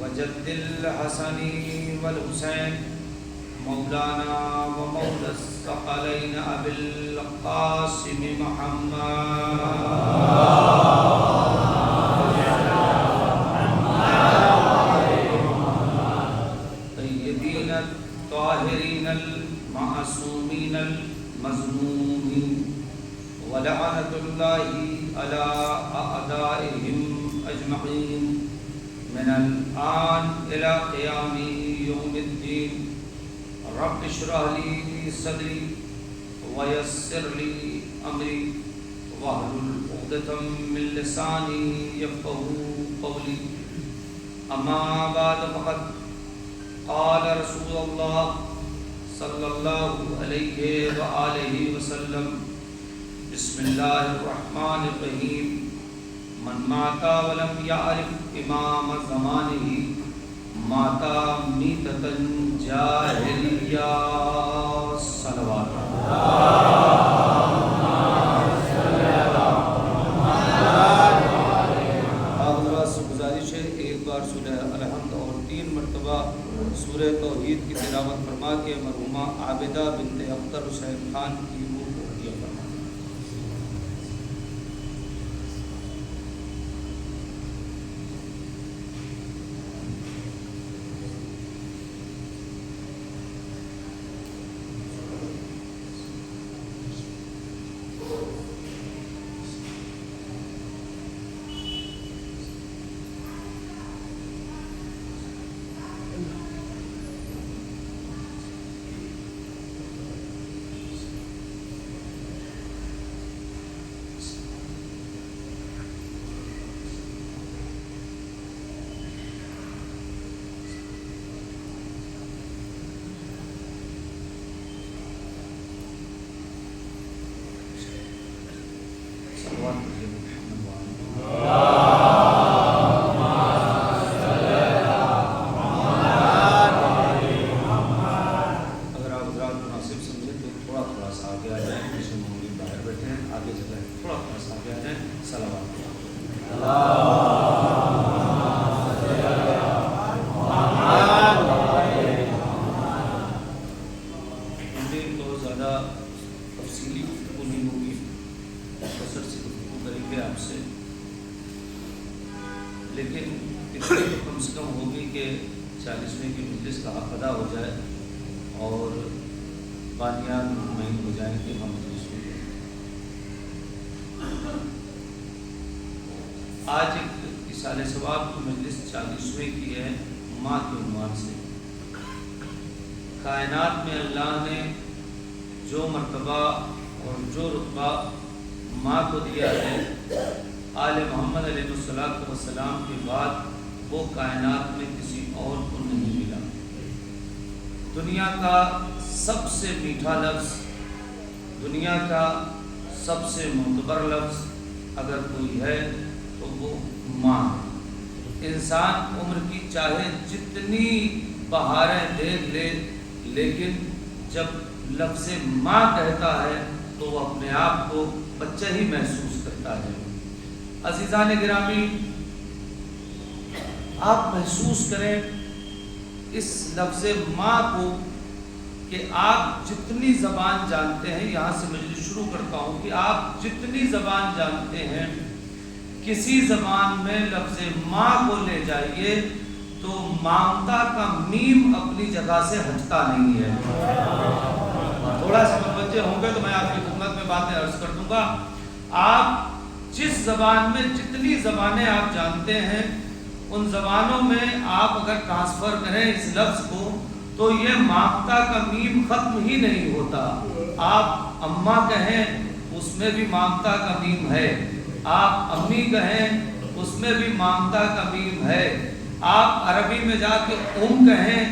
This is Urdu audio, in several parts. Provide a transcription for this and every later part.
وجد الحسن والحسين مولانا ومولى الثقلين أبي القاسم محمد طيبين الطاهرين المعصومين المظلومين ولعنة الله على أعدائهم أجمعين من الآن إلى قيام يوم الدين. رب اشرح لي صدري ويسر لي أمري واحلل عقدة من لساني يفقهوا قولي. أما بعد فقد قال رسول الله صلى الله عليه وآله وسلم بسم الله الرحمن الرحيم من مات ولم يعرف إمام زمانه مات میتة جاہلیہ. صلوات. حضرات سے گزارش ہے ایک بار سورہ الحمد اور 3 مرتبہ سورہ توحید کی تلاوت فرما کے مرحومہ عابدہ بنت اختر حسین خان کی روح کو ہدیہ فرما. اگر آپ حضرات مناسب سمجھیں تو تھوڑا سا آگے آ جائیں. پیچھے مولوی باہر بیٹھے ہیں, آگے چلیں, تھوڑا سا آگے آ جائیں. صلوات. زیادہ تفصیلی گفتگو نہیں ہوگی, مختصر سی گفتگو کریں گے آپ سے, لیکن اتنی تو کم سے کم ہوگی کہ 40ویں کی مجلس کا حق ادا ہو جائے اور بانیان مطمئن ہو جائیں کہ ہم مجلس ہو گئے. آج ایک اصالہ ثواب کی مجلس 40ویں کی ہے ماں کے عنوان سے. کائنات میں اللہ نے جو مرتبہ اور جو رتبہ ماں کو دیا ہے, آل محمد علیہ السلام کے بعد وہ کائنات میں کسی اور کو نہیں ملا. دنیا کا سب سے میٹھا لفظ, دنیا کا سب سے معتبر لفظ اگر کوئی ہے تو وہ ماں. انسان عمر کی چاہے جتنی بہاریں دیکھ لے, لیکن جب لفظ ماں کہتا ہے تو وہ اپنے آپ کو بچہ ہی محسوس کرتا ہے. عزیزان گرامی, آپ محسوس کریں اس لفظ ماں کو کہ آپ جتنی زبان جانتے ہیں, یہاں سے مجلس شروع کرتا ہوں کہ آپ جتنی زبان جانتے ہیں کسی زبان میں لفظ ماں کو لے جائیے تو مامتا کا میم اپنی جگہ سے ہٹتا نہیں ہے. تھوڑا سا متوجہ ہوں گے تو میں آپ کی خدمت میں باتیں عرض کر دوں گا. آپ جس زبان میں جتنی زبانیں آپ جانتے ہیں ان زبانوں میں آپ اگر ٹرانسفر کریں اس لفظ کو تو یہ مامتا کا میم ختم ہی نہیں ہوتا. آپ اماں کہیں اس میں بھی مامتا کا میم ہے, آپ امی کہیں اس میں بھی مامتا کا میم ہے, آپ عربی میں جا کے کہیں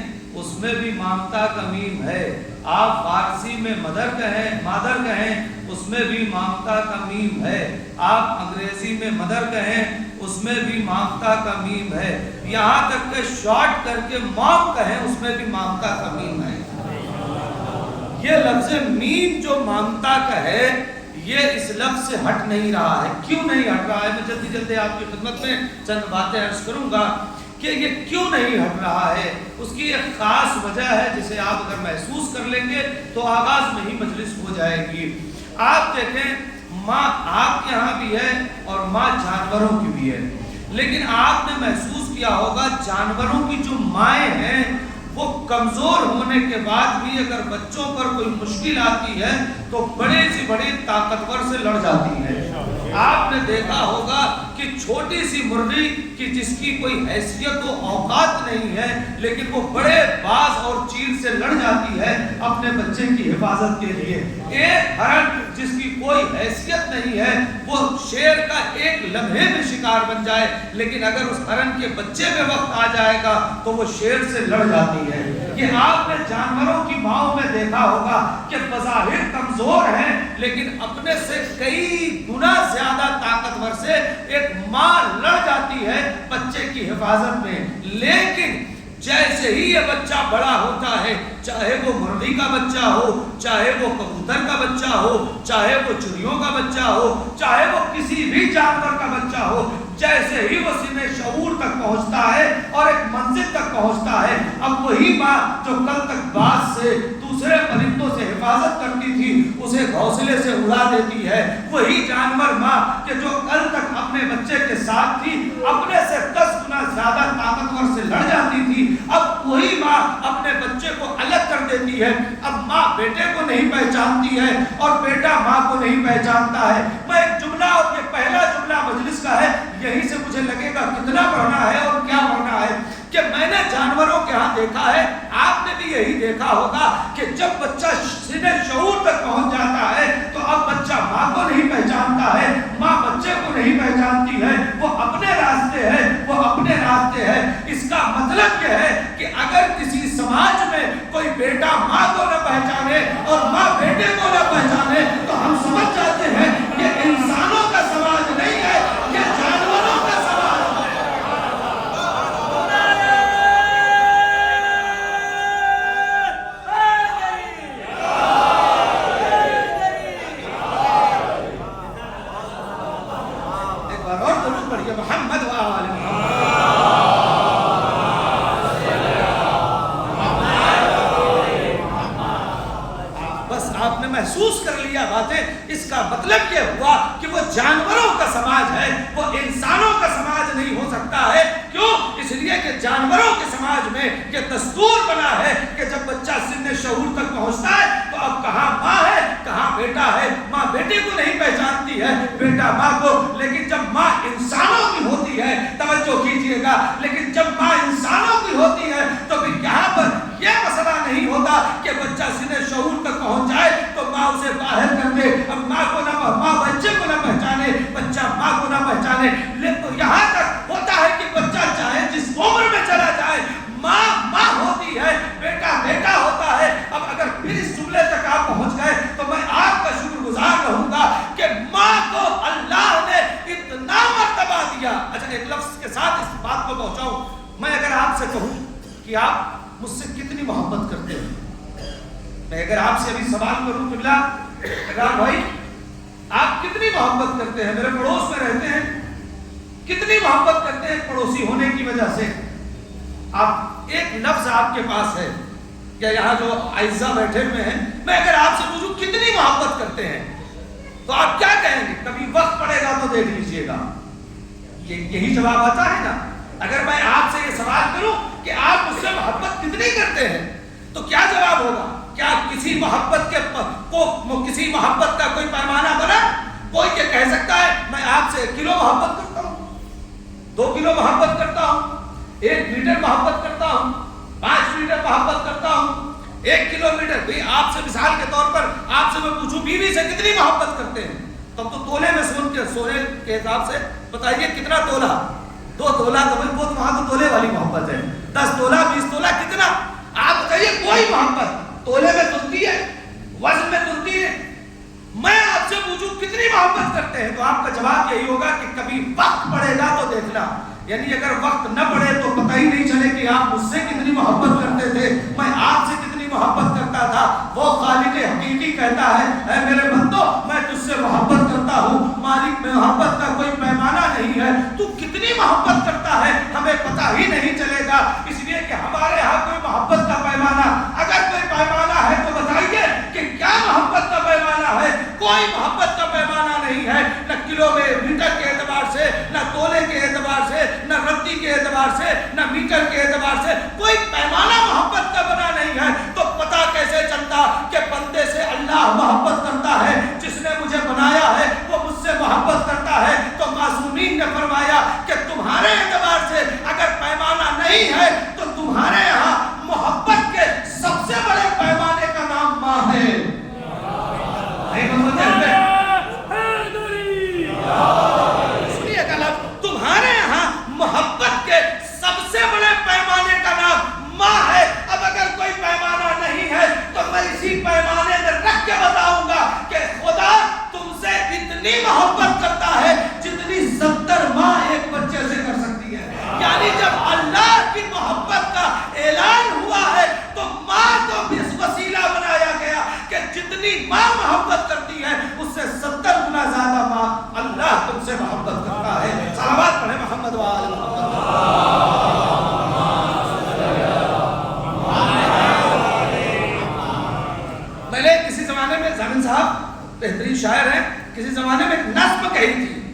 اس میں بھی مامتا کا میم ہے, آپ فارسی میں مادر کہیں اس میں بھی مامتا کا میم ہے, آپ انگریزی میں مدر کہیں اس میں بھی مامتا کا میم ہے, یہاں تک کہ شارٹ کر کے مام کہیں اس میں بھی مامتا کا میم ہے. یہ لفظ میم جو مامتا کا ہے یہ اس لفظ سے ہٹ نہیں رہا ہے. کیوں نہیں ہٹ رہا ہے؟ میں جلدی آپ کی خدمت میں چند باتیں عرض کروں گا. کہ یہ کیوں نہیں ہٹ رہا ہے، اس کی ایک خاص وجہ ہے جسے آپ اگر محسوس کر لیں گے تو آغاز میں ہی مجلس ہو جائے گی۔ آپ دیکھیں، ماں آپ کے ہاں بھی ہے اور ماں جانوروں کی بھی ہے، لیکن آپ نے محسوس کیا ہوگا جانوروں کی جو مائیں ہیں وہ کمزور ہونے کے بعد بھی اگر بچوں پر کوئی مشکل آتی ہے تو بڑے سے بڑے طاقتور سے لڑ جاتی ہے۔ آپ نے دیکھا ہوگا کہ چھوٹی سی مرغی کی جس کی کوئی حیثیت و اوقات نہیں ہے لیکن وہ بڑے باز اور چیل سے لڑ جاتی ہے اپنے بچے کی حفاظت کے لیے۔ ایک ہرن جس کی کوئی حیثیت نہیں ہے وہ شیر کا ایک لمحے میں شکار بن جائے، لیکن اگر اس ہرن کے بچے میں وقت آ جائے گا تو وہ شیر سے لڑ جاتی ہے۔ یہ آپ نے جانوروں کی ماؤں میں دیکھا ہوگا کہ بظاہر کمزور ہیں لیکن اپنے سے کئی گنا زیادہ طاقتور سے ایک ماں لڑ جاتی ہے بچے کی حفاظت میں۔ لیکن جیسے ہی یہ بچہ بڑا ہوتا ہے، چاہے وہ مرغی کا بچہ ہو، چاہے وہ کبوتر کا بچہ ہو، چاہے وہ چڑیوں کا بچہ ہو، چاہے وہ کسی بھی جانور کا بچہ ہو، جیسے ہی وہ سن شعور تک پہنچتا ہے اور ایک منزل تک پہنچتا ہے، اب وہی ماں جو کل تک باز سے دوسرے پرندوں سے حفاظت کرتی تھی اسے گھونسلے سے اڑا دیتی ہے۔ وہی جانور ماں کہ جو کل تک اپنے بچے کے ساتھ تھی اپنے سے 10 گنا زیادہ طاقتور سے لڑ جاتی تھی، اب وہی ماں اپنے بچے کو الگ کر دیتی ہے۔ اب ماں بیٹے کو نہیں پہچانتی ہے اور بیٹا ماں کو نہیں پہچانتا ہے۔ میں ایک جملہ، اور یہ پہلا جملہ مجلس کا ہے، یہیں سے مجھے لگے گا کتنا پڑھنا ہے اور کیا پڑھنا ہے، کہ میں نے جانوروں کے ہاں دیکھا ہے، آپ نے بھی یہی دیکھا ہوگا کہ جب بچہ سن شعور تک پہنچ جاتا ہے تو اب بچہ ماں کو نہیں پہچانتا ہے، ماں بچے کو نہیں پہچانتی ہے، وہ اپنے راستے ہے، وہ اپنے راستے ہے۔ اس کا مطلب یہ ہے کہ اگر کسی سماج میں کوئی بیٹا ماں کو نہ پہچانے اور ماں بیٹے کو نہ پہچانے تو ہم سمجھ جاتے ہیں یہ انسانوں کا سماج نہیں ہے، یہ جانوروں کا سماج ہے۔ ایک بار اور درود پڑھیے محمد و آل محمد۔ آپ نے محسوس کر لیا باتیں، اس کا مطلب یہ ہوا کہ وہ جانوروں کا سماج ہے، وہ انسانوں کا سماج نہیں ہو سکتا ہے۔ کیوں؟ اس لیے کہ جانوروں کے سماج میں یہ دستور بنا ہے کہ جب بچہ سن شعور تک پہنچتا ہے تو اب کہاں ماں ہے کہاں بیٹا ہے، ماں بیٹے کو نہیں پہچانتی ہے، بیٹا ماں کو۔ لیکن جب ماں انسانوں کی ہوتی ہے، توجہ کیجئے گا، لیکن جب ماں انسانوں کی ہوتی ہے تو پھر یہاں پر یہ مسئلہ نہیں ہوتا کہ بچہ سن شعور تک پہنچ جائے تو ماں اسے باہر کر دے، اب ماں بچے کو نہ پہچانے، بچہ ماں کو نہ پہچانے۔ لیکن یہاں تک ہوتا ہے کہ بچہ چاہے جس عمر میں چلا جائے، ماں ہوتی ہے، بیٹا بیٹا ہوتا ہے۔ اب اگر پھر اس جملے تک آپ پہنچ گئے تو میں آپ کا شکر گزار رہوں گا کہ ماں کو اللہ نے اتنا مرتبہ دیا۔ اچھا، ایک لفظ کے ساتھ اس بات کو پہنچاؤں، میں اگر آپ سے کہوں کہ آپ مجھ سے کتنی محبت کرتے ہیں، میں اگر آپ سے ابھی سوال کروں قبلہ عمران بھائی آپ کتنی محبت کرتے ہیں، میرے پڑوس میں رہتے ہیں، کتنی محبت کرتے ہیں پڑوسی ہونے کی وجہ سے، آپ ایک لفظ آپ کے پاس ہے یا یہاں جو اعزاء بیٹھے ہوئے ہیں، میں اگر آپ سے پوچھوں کتنی محبت کرتے ہیں تو آپ کیا کہیں گے؟ کبھی وقت پڑے گا تو دیکھ لیجئے گا، یہی جواب آتا ہے نا۔ اگر میں آپ سے یہ سوال کروں کہ آپ مجھ سے محبت کتنی کرتے ہیں تو کیا جواب ہوگا؟ کیا کسی محبت کا کوئی پیمانہ بنا؟ کوئی یہ کہہ سکتا ہے میں آپ سے 1 کلو محبت کرتا ہوں، 2 کلو محبت کرتا ہوں، 1 میٹر محبت کرتا ہوں، 5 میٹر محبت کرتا ہوں، 1 کلومیٹر؟ بھی آپ سے مثال کے طور پر آپ سے میں پوچھوں بیوی سے کتنی محبت کرتے ہیں، تب تو تولے میں سونے کے حساب سے بتائیے کتنا تولہ؟ 2 تولہ، تو وہاں تو تولے والی محبت ہے، 10 تولہ 20 تولہ کتنا؟ آپ بتائیے کوئی محبت تولے میں تلتی ہے، وزن میں تلتی ہے؟ میں آپ سے پوچھوں کتنی محبت کرتے ہیں تو آپ کا جواب یہی ہوگا کہ کبھی وقت پڑے گا تو دیکھنا۔ یعنی اگر وقت نہ پڑے تو پتہ ہی نہیں چلے کہ آپ مجھ سے کتنی محبت کرتے تھے، میں آپ سے کتنی محبت کرتا تھا۔ وہ خالق حقیقی کہتا ہے اے میرے بندو میں تجھ سے محبت کرتا ہوں، مالک میں محبت کا کوئی پیمانہ نہیں ہے، تو کتنی محبت کرتا ہے ہمیں پتہ ہی نہیں میٹر کے اعتبار سے کوئی پیمانہ محبت کا بنا نہیں ہے، تو پتہ کیسے چلتا کہ بندے سے اللہ محبت کرتا ہے؟ جس نے مجھے بنایا ہے وہ مجھ سے محبت کرتا ہے۔ تو معصومین نے فرمایا کہ تمہارے اعتبار سے اگر پیمانہ نہیں ہے تو تمہارے یہاں محبت کے سب سے بڑے پیمانے کا نام ماں ہے۔ سنیے گا لفظ، تمہارے یہاں محبت کے سب سے بڑے پیمانے کا نام ماں ہے۔ اب اگر کوئی پیمانہ نہیں ہے تو میں اسی پیمانے میں رکھ کے بتاؤں گا کہ خدا تم سے اتنی محبت کرتا ہے جتنی 70 ماں ایک بچے سے کر سکتی ہے۔ یعنی جب اللہ کی محبت کا اعلان ہوا ہے تو ماں کو بھی اس وسیلہ بنایا گیا کہ جتنی ماں محبت کرتی ہے اس سے 70 گنا زیادہ ماں اللہ تم سے محبت کرتا ہے۔ صلوات پڑھیں محمد و آل محمد۔ پہلے کسی زمانے میں زامن صاحب بہترین شاعر ہیں، کسی زمانے میں ایک نظم کہی تھی،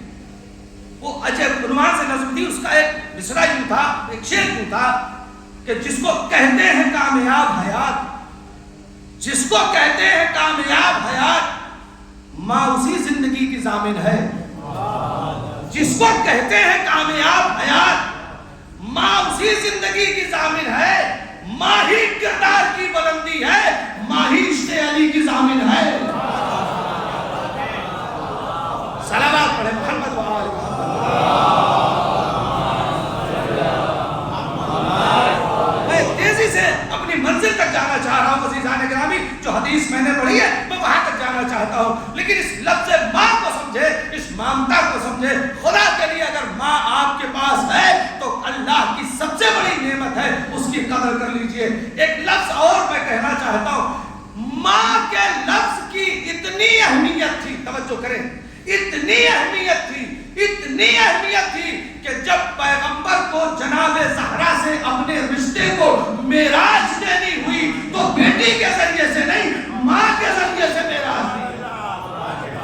وہ عجب عنوان سے نظم تھی، اس کا ایک مصرع یوں تھا، ایک شعر یوں تھا کہ جس کو کہتے ہیں کامیاب حیات، جس کو کہتے ہیں کامیاب حیات، ماں اسی زندگی کی ضامن ہے۔ جس کو کہتے ہیں کامیاب حیات، ماں اسی زندگی کی ضامن ہے۔ ماں ہی کردار کی بلندی ہے، ماں ہی عشق علی کی ضامن ہے۔ صلوات پڑھیں محمد و آل محمد۔ میں تیزی سے اپنی منزل تک جانا چاہ رہا ہوں عزیزان گرامی، جو حدیث میں نے پڑھی ہے میں وہاں تک جانا چاہتا ہوں، لیکن اس لفظ ماں کو سمجھے، اس مامتا کو سمجھے۔ خدا کے لیے اگر ماں آپ کے پاس ہے تو اللہ کی سب سے بڑی نعمت ہے، اس کی قدر کر لیجئے۔ ایک لفظ اور میں کہنا چاہتا ہوں، ماں کے لفظ کی اتنی اہمیت تھی، توجہ کریں، اتنی اہمیت تھی، اتنی اہمیت تھی کہ جب پیغمبر کو جناب زہرا سے اپنے رشتے کو معراج دینی ہوئی تو بیٹی کے ذریعے سے نہیں، ماں کے ذریعے سے معراج دی۔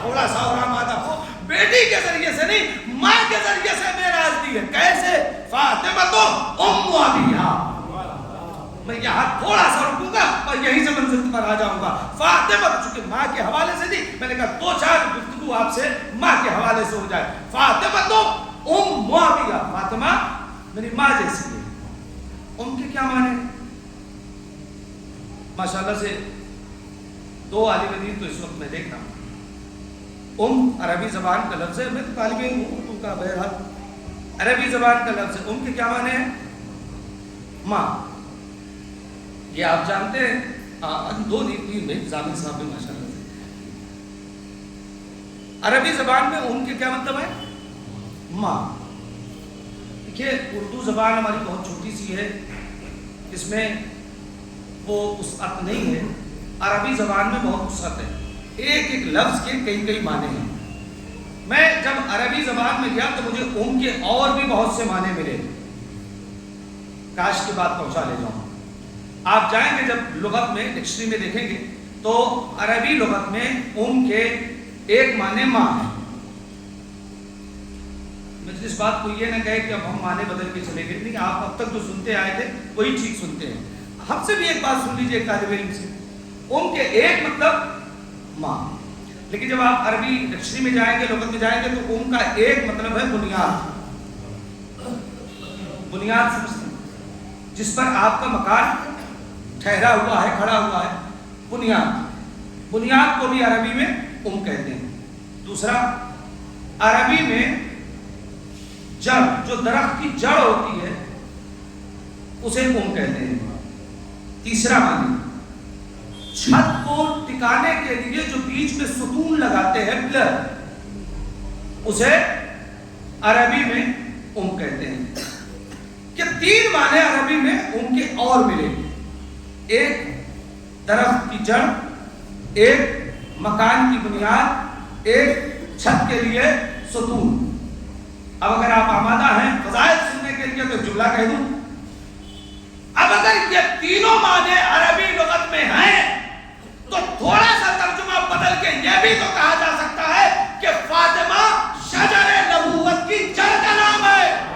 تھوڑا سا اور آمادہ ہو، بیٹی کے ذریعے سے نہیں، ماں کے ذریعے سے معراج دی ہے۔ کیسے؟ فاطمہ تو ام ابیہا۔ میں یہاں تھوڑا سا رکوں گا اور یہیں سے منزل پر آ جاؤں گا۔ فاطمہ چونکہ ماں کے حوالے سے تھی، میں نے کہا دو چار گفتگو آپ سے ماں کے حوالے سے ہو جائے۔ فاطمہ تو ام ابیہا، فاطمہ میری ماں جیسی ہے۔ ام کے کیا معنی؟ ماشاءاللہ سے دو عالم دین تو اس وقت میں دیکھ رہا ہوں۔ ام عربی زبان کا لفظ ہے، میں تو طالب علم ہوں اردو کا، بہرحال عربی زبان کا لفظ ہے۔ ام کے کیا معنی ہے؟ ماں۔ یہ آپ جانتے ہیں، دو تین میں زامن صاحب بھی ماشاءاللہ سے عربی زبان میں ام کے کیا مطلب ہے؟ ماں۔ دیکھیے اردو زبان ہماری بہت چھوٹی سی ہے، اس میں وہ وسعت نہیں ہے، عربی زبان میں بہت وسعت ہے، ایک ایک لفظ کے کئی کئی معنی ہیں۔ میں جب عربی زبان میں گیا تو مجھے ام کے اور بھی بہت سے معنی ملے، کاش کی بات پہنچا لے جاؤں۔ آپ جائیں گے جب لغت میں ڈکشنری میں دیکھیں گے تو عربی لغت میں ام کے ایک معنی ماں ہے۔ اس بات کو یہ نہ کہے کہ اب ہم معنی بدل کے چلے گئے، نہیں، آپ اب تک جو سنتے آئے تھے وہی ٹھیک سنتے ہیں۔ ہم سے بھی ایک بات سن لیجئے طالب علم سے، ام کے ایک مطلب ماں، لیکن جب آپ عربی ڈکشنری میں جائیں گے، لغت میں جائیں گے تو ام کا ایک مطلب ہے بنیاد۔ بنیاد سمجھتے ہیں، جس پر آپ کا مکان ٹھہرا ہوا ہے، کھڑا ہوا ہے، بنیاد۔ بنیاد کو بھی عربی میں ام کہتے ہیں۔ دوسرا، عربی میں جڑ، جو درخت کی جڑ ہوتی ہے اسے ام کہتے ہیں۔ تیسرا معنی، چھت کو ٹکانے کے لیے جو بیچ میں ستون لگاتے ہیں، پلر، اسے عربی میں ام کہتے ہیں۔ کہ تین معنی عربی میں ام کے اور ملے، ایک درخت کی جڑ، ایک مکان کی بنیاد، ایک چھت کے لیے ستون۔ اب اگر آپ آمادہ ہیں فضائل سننے کے لیے تو جملہ کہہ دوں۔ اب اگر یہ تینوں معنی عربی لغت میں ہیں تو تھوڑا سا ترجمہ بدل کے یہ بھی تو کہا جا سکتا ہے کہ فاطمہ شجر نبوت کی جڑ کا نام ہے۔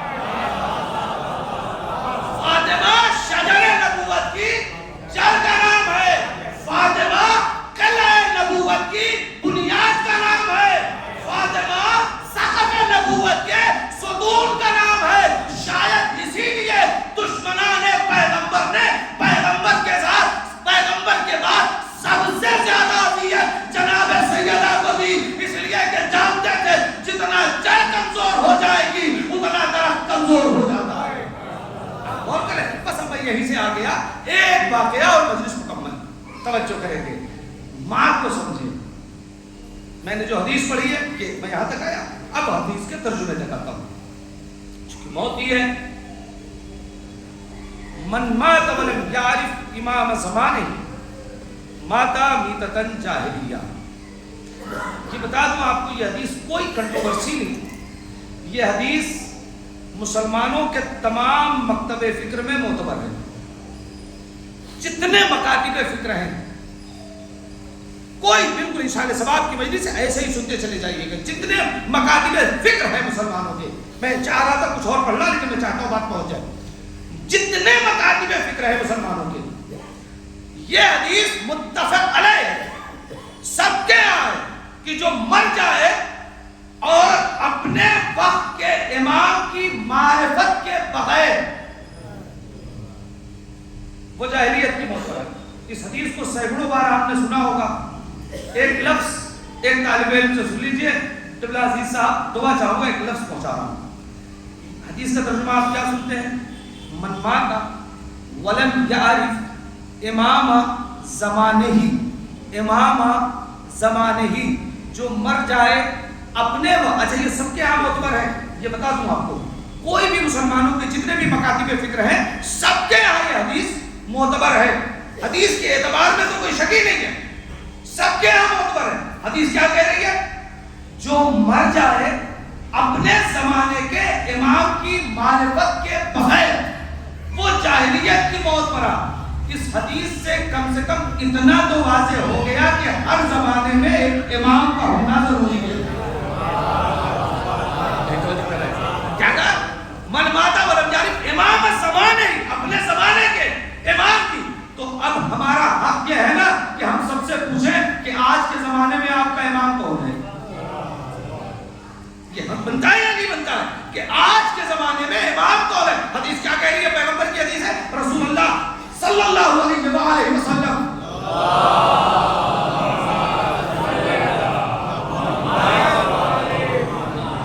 توڑ ہو جاتا ہے. غور کریں. بس اب میں یہیں سے آ گیا, ایک واقعہ اور مجلس مکمل. توجہ کریں گے, ماں کو سمجھیں. میں نے جو حدیث پڑھی ہے کہ میں یہاں تک آیا, اب حدیث کے ترجمے تک آتا ہوں. چونکہ موت یہ ہے, من مات ولم یعرف امام زمانہ ماتا میتتن جاہلیہ. یہ بتا دوں آپ کو, یہ حدیث کوئی کنٹروورسی نہیں. یہ حدیث مسلمانوں کے تمام مکتب فکر میں معتبر ہے. جتنے مکاتب فکر ہیں, کوئی بالکل انشاءاللہ ثواب کی مجلس سے ایسے ہی سنتے چلے جائیے گا. جتنے مکاتب فکر ہیں مسلمانوں کے, میں چاہ رہا تھا کچھ اور پڑھنا لیکن میں چاہتا ہوں بات پہنچ جائے. جتنے مکاتب فکر ہیں مسلمانوں کے, یہ حدیث متفق علیہ ہے, سب کے آئے کہ جو مر جائے اور اپنے وقت کے امام کی معرفت کے بغیر, وہ جاہلیت کی موت ہے. اس حدیث کو سینکڑوں بار آپ نے سنا ہوگا. ایک لفظ ایک طالب علم سے سن لیجئے. قبلہ عزیز صاحب دعا چاہوں گا, ایک لفظ پہنچا رہا ہوں. حدیث کا ترجمہ آپ کیا سنتے ہیں؟ من مات ولم یعرف امام زمانہ, امام زمانہ, جو مر جائے اپنے وہ. اچھا یہ سب کے یہاں معتبر ہے, یہ بتا دوں آپ کو, کوئی بھی مسلمانوں کے جتنے بھی مکاتب فکر ہیں سب کے یہاں یہ حدیث معتبر ہے. حدیث کے اعتبار میں تو کوئی شک ہی نہیں ہے, سب کے یہاں معتبر ہے. حدیث کیا کہہ رہی ہے؟ جو مر جائے اپنے زمانے کے امام کی معرفت کے بغیر, وہ جاہلیت کی موت مرا. اس حدیث سے کم اتنا تو واضح ہو گیا کہ ہر زمانے میں ایک امام کا ہونا ضروری ہے. کیا کہا؟ من ماتا ولم یعرف امام زمانے, اپنے زمانے کے امام کی. تو اب ہمارا حق یہ ہے نا کہ ہم سب سے پوچھیں کہ آج کے زمانے میں آپ کا امام کون ہے. یہ حق بنتا ہے یا نہیں بنتا ہے کہ آج کے زمانے میں امام کون ہے؟ حدیث کیا کہہ رہی ہے؟ پیغمبر کی حدیث ہے, رسول اللہ صلی اللہ علیہ وآلہ وسلم.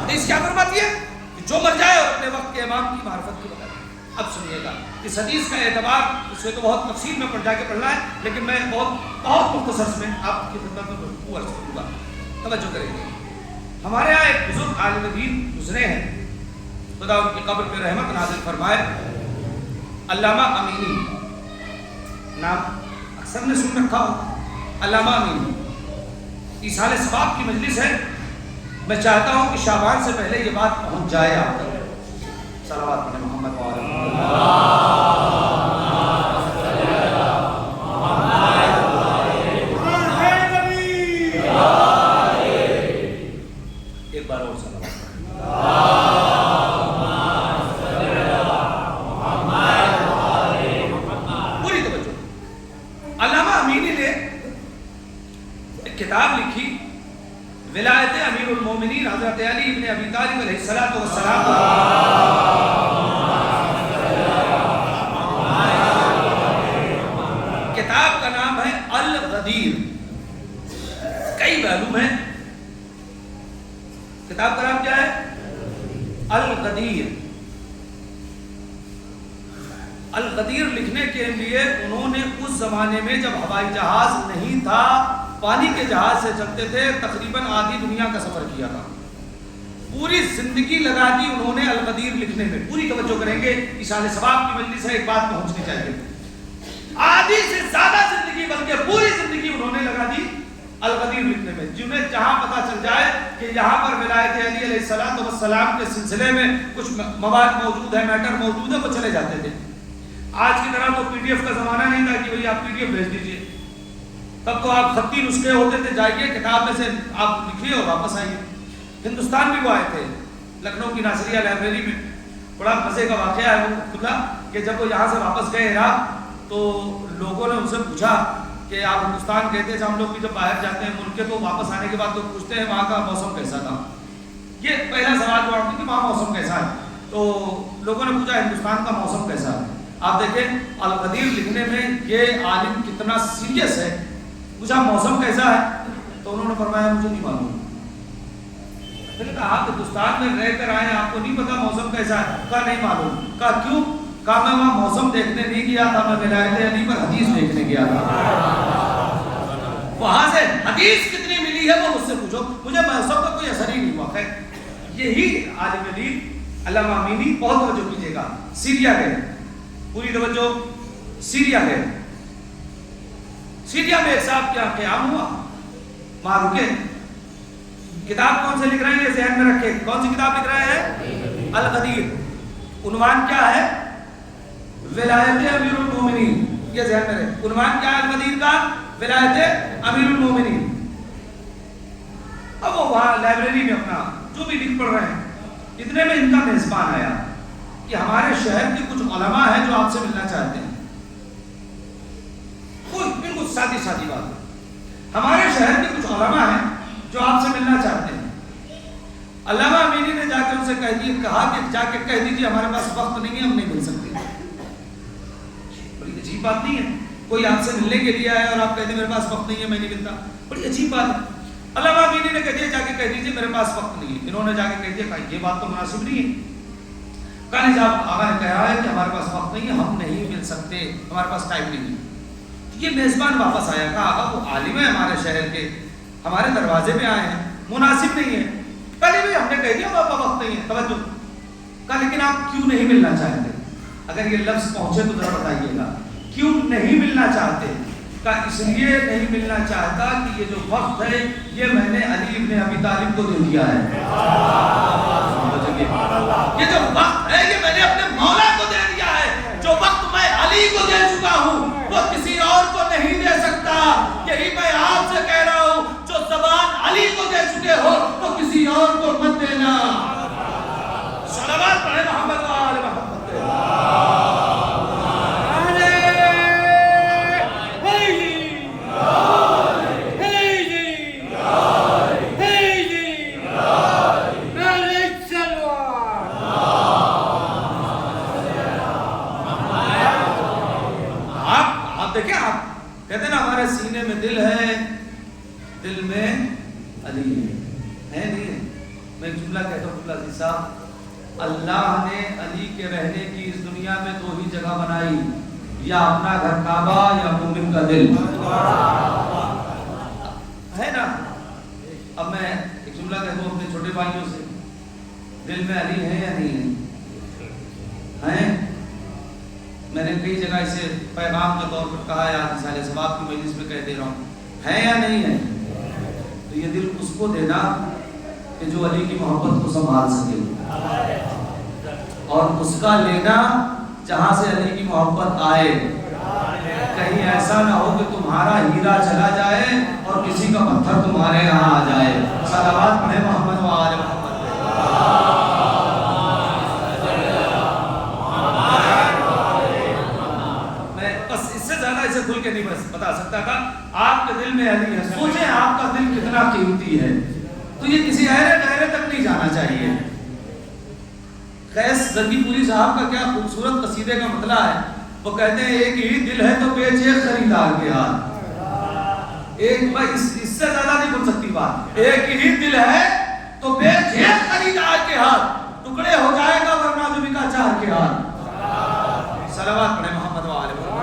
حدیث کیا فرماتی ہے؟ کہ جو مر جائے اور اپنے وقت کے امام کی معرفت کی بغیر. اب سنیے گا, اس حدیث کا اعتبار اس سے تو بہت تفصیل میں جا کے پڑھنا ہے, لیکن میں بہت مختصر میں آپ کی خدمت میں عرض کروں گا. توجہ کریں گے. ہمارے یہاں ایک بزرگ عالم دین گزرے ہیں, خدا ان کی قبر پہ رحمت نازل فرمائے, علامہ امینی. نام اکثر نے سن رکھا ہو, علامہ امینی. ایصال ثواب کی مجلس ہے. میں چاہتا ہوں کہ شعبان سے پہلے یہ بات پہنچ جائے آپ تک. صلوات پڑھیں محمد وعلی ایک بار اور صلوات پوری توجہ. علامہ امینی نے ایک کتاب لکھی, ولایت امیر المومنین حضرت علی ابن ابی طالب علیہ السلام. کتاب کا نام ہے الغدیر. کئی پہلو ہیں. کتاب کا نام کیا ہے؟ الغدیر. الغدیر لکھنے کے لیے انہوں نے اس زمانے میں جب ہوائی جہاز نہیں تھا, پانی کے جہاز سے چلتے تھے, تقریباً آدھی دنیا کا سفر کیا تھا. پوری زندگی لگا دی انہوں نے الغدیر لکھنے میں. پوری توجہ کریں گے, ایصال ثواب کی مجلس سے ایک بات پہنچنی چاہیے. آدھی سے زیادہ زندگی بلکہ پوری زندگی انہوں نے لگا دی الغدیر لکھنے میں. جنہیں جہاں پتہ چل جائے کہ یہاں پر ولایت علی علیہ السلام کے سلسلے میں کچھ مواد موجود ہے, میٹر موجود ہے, وہ چلے جاتے تھے. آج کی طرح تو پی ڈی ایف کا زمانہ نہیں تھا کہ بھئی آپ پی ڈی ایف بھیج دیجئے. تب تو آپ خطی نسخے ہوتے تھے, جائیے کتاب میں سے آپ لکھیے اور واپس آئیے. ہندوستان بھی وہ آئے تھے, لکھنؤ کی ناصریہ لائبریری میں. بڑا مزے کا واقعہ ہے وہ کہ جب وہ یہاں سے واپس گئے عراق تو لوگوں نے ان سے پوچھا کہ آپ ہندوستان گئے تھے. ہم لوگ بھی جب باہر جاتے ہیں ملک کے تو واپس آنے کے بعد تو پوچھتے ہیں وہاں کا موسم کیسا تھا. یہ پہلا سوال جو کہ وہاں موسم کیسا ہے. تو لوگوں نے پوچھا ہندوستان کا موسم کیسا ہے. آپ دیکھیں الغدیر لکھنے میں یہ عالم کتنا سیریس ہے. پوچھا موسم کیسا ہے, تو انہوں نے فرمایا مجھے نہیں معلوم. میں نے کہا آپ ہندوستان میں رہ کر آئے، آپ کو نہیں پتا موسم کیسا ہے؟ کہا نہیں معلوم۔ کہا کیوں؟ کہا میں وہاں موسم دیکھنے نہیں گیا تھا، میں ولایت علی پر حدیث دیکھنے گیا تھا۔ وہاں سے حدیث کتنی ملی ہے وہ مجھ سے پوچھو، مجھے موسم کا کوئی اثر ہی نہیں ہوا۔ خیر، یہی عالم دین علامہ امینی، بہت توجہ کیجیے گا، سیریا گئے، پوری توجہ، سیریا گئے۔ سیریا میں ایک صاحب کیا قیام ہوا، وہاں رکے۔ کتاب کون سے لکھ رہے ہیں یہ ذہن میں رکھے، کون سی کتاب لکھ رہے ہیں؟ الغدیر۔ عنوان کیا ہے؟ ولایت امیر المومنین۔ یہ ذہن میں رکھے، عنوان کیا ہے الغدیر کا؟ ولایت امیر المومنین۔ اب وہ وہاں لائبریری میں اپنا جو بھی لکھ پڑھ رہے ہیں، اتنے میں ان کا میزبان آیا کہ ہمارے شہر کے کچھ علماء ہیں جو آپ سے ملنا چاہتے ہیں۔ کوئی بالکل سادی سادی بات، ہمارے شہر کے کچھ علماء ہیں جو آپ سے ملنا چاہتے ہیں۔ علامہ امینی نے جا کے ان سے کہا کہ جا کے کہہ دیجیے ہمارے پاس وقت نہیں ہے، ہم نہیں مل سکتے۔ بڑی عجیب بات نہیں ہے؟ کوئی آپ سے ملنے کے لیے آیا اور آپ کہتے ہیں میرے پاس وقت نہیں ہے، میں نہیں ملتا، بڑی عجیب بات ہے۔ علامہ امینی نے کہا جا کے کہہ دیجیے میرے پاس وقت نہیں ہے۔ انہوں نے جا کے کہہ دیا، کہا یہ بات تو مناسب نہیں ہے۔ کہا نہیں صاحب، آقا نے کہا ہے کہ ہمارے پاس وقت نہیں ہے، ہم نہیں مل سکتے، ہمارے پاس ٹائم نہیں ہے۔ یہ میزبان واپس آیا، کہا آقا وہ عالم ہے ہمارے شہر کے، ہمارے دروازے میں آئے ہیں، مناسب نہیں ہے۔ کہا نہیں ہم نے کہہ دیا ہمارے پاس وقت نہیں ہے، توجہ۔ کہا لیکن آپ کیوں نہیں ملنا چاہتے؟ اگر یہ لفظ پہنچے تو ذرا بتائیے گا، کیوں نہیں ملنا چاہتے؟ کہا اس لیے نہیں ملنا چاہتا کہ یہ جو وقت ہے یہ میں نے علی ابن ابی طالب کو دے دیا ہے۔ یہ جو وقت ہے یہ میں نے اپنے مولا کو دے دیا ہے۔ جو وقت میں علی کو دے چکا ہوں وہ کسی اور کو نہیں دے سکتا۔ یہی میں آپ سے کہہ رہا ہوں، جو زبان علی کو دے چکے ہو وہ کسی اور کو مت دینا۔ صلوات پڑھے محمد و آل محمد۔ کہتے ہیں نا ہمارے سینے میں دل ہے، دل میں علی ہے نہیں ہے؟ میں ایک جملہ کہتا ہوں عزیز صاحب، اللہ نے علی کے رہنے کی اس دنیا میں دو ہی جگہ بنائی، یا اپنا گھر کعبہ یا مومن کا دل، ہے نا؟ اب میں ایک جملہ کہتا ہوں اپنے چھوٹے بھائیوں سے، دل میں علی ہے یا نہیں ہے؟ میں نے کئی جگہ اسے پیغام کے طور پر کہا ہے، آج سال ثواب کی مجلس میں کہہ دے رہا ہوں، ہے یا نہیں ہے؟ تو یہ دل اس کو دینا کہ جو علی کی محبت کو سنبھال سکے، اور اس کا لینا جہاں سے علی کی محبت آئے۔ کہیں ایسا نہ ہو کہ تمہارا ہیرا چلا جائے اور کسی کا پتھر تمہارے یہاں آ جائے۔ صلوات پڑھے محمد و آل محمد۔ کھل کے نہیں بتا سکتا تھا آپ کے دل میں علی ہے۔ سوچیں آپ کا دل کتنا قیمتی ہے، تو یہ کسی گہرے تک نہیں جانا چاہیے۔ قیس زنگی پوری صاحب کا کیا خوبصورت قصیدے کا مطلع ہے، وہ کہتے ہیں ایک ہی دل ہے تو بیچ ایک خریدار کے ہاتھ۔ ایک بھائی اس سے زیادہ نہیں بول سکتی بات، ایک ہی دل ہے تو بیچ ایک خریدار کے ہاتھ، ٹکڑے ہو جائے گا ورنہ جو بکا چار کے ہاتھ۔ صلوات پڑھے محمد و آل محمد۔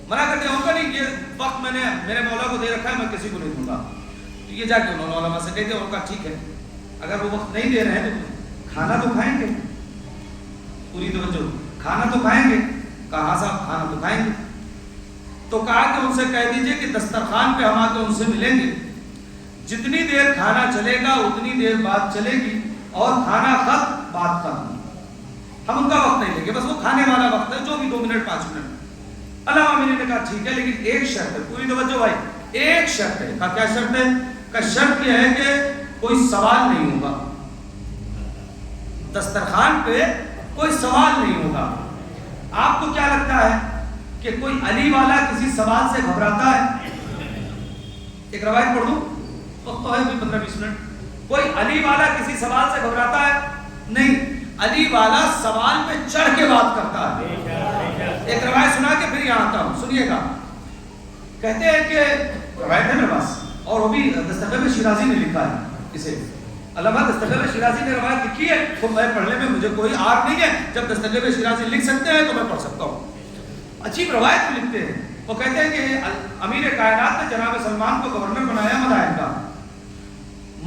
منع کر دیا ہوگا نہیں، یہ وقت میں نے میرے مولا کو دے رکھا ہے، میں کسی کو نہیں دوں گا۔ تو یہ جا کے انہوں نے علماء سے کہتے ہیں، ان کا ٹھیک ہے اگر وہ وقت نہیں دے رہے ہیں تو کھانا تو کھائیں گے، پوری توجہ، کھانا تو کھائیں گے۔ کہا صاحب کھانا تو کھائیں گے، تو کہا کہ ان سے کہہ دیجئے کہ دسترخوان پہ ہم آ کے ان سے ملیں گے، جتنی دیر کھانا چلے گا اتنی دیر بات چلے گی، اور کھانا ختم بات ختم، ہم ان کا وقت نہیں لیں گے، بس وہ کھانے والا وقت ہے جو بھی 2 منٹ 5 منٹ۔ علامہ امینی نے کہا ٹھیک ہے، لیکن ایک شرط ہے، پوری توجہ بھائی، ایک شرط ہے۔ کہا کیا شرط ہے؟ کہ شرط یہ ہے کہ کوئی سوال نہیں ہوگا، دسترخوان پہ کوئی سوال نہیں ہوگا۔ آپ کو کیا لگتا ہے کہ کوئی علی والا کسی سوال سے گھبراتا ہے؟ ایک روایت پڑھ دوں، وقت تو ہے 15-20 منٹ۔ کوئی علی والا کسی سوال سے گھبراتا ہے؟ نہیں، علی والا سوال پہ چڑھ کے بات کرتا ہے۔ ایک روایت سنا کے پھر یہاں آتا ہوں، سنیے گا. کہتے ہیں کہ روایت ہے میرے پاس، اور وہ بھی دستگیر شیرازی نے لکھا ہے اسے. علامہ دستگیر شیرازی نے روایت لکھی ہے، تو میں پڑھنے میں مجھے کوئی آر نہیں ہے. جب دستگیر شیرازی لکھ سکتے ہیں تو میں پڑھ سکتا ہوں. عجیب روایت میں لکھتے ہیں. وہ کہتے ہیں کہ امیر کائنات نے جناب سلمان کو گورنر بنایا مدائن کا.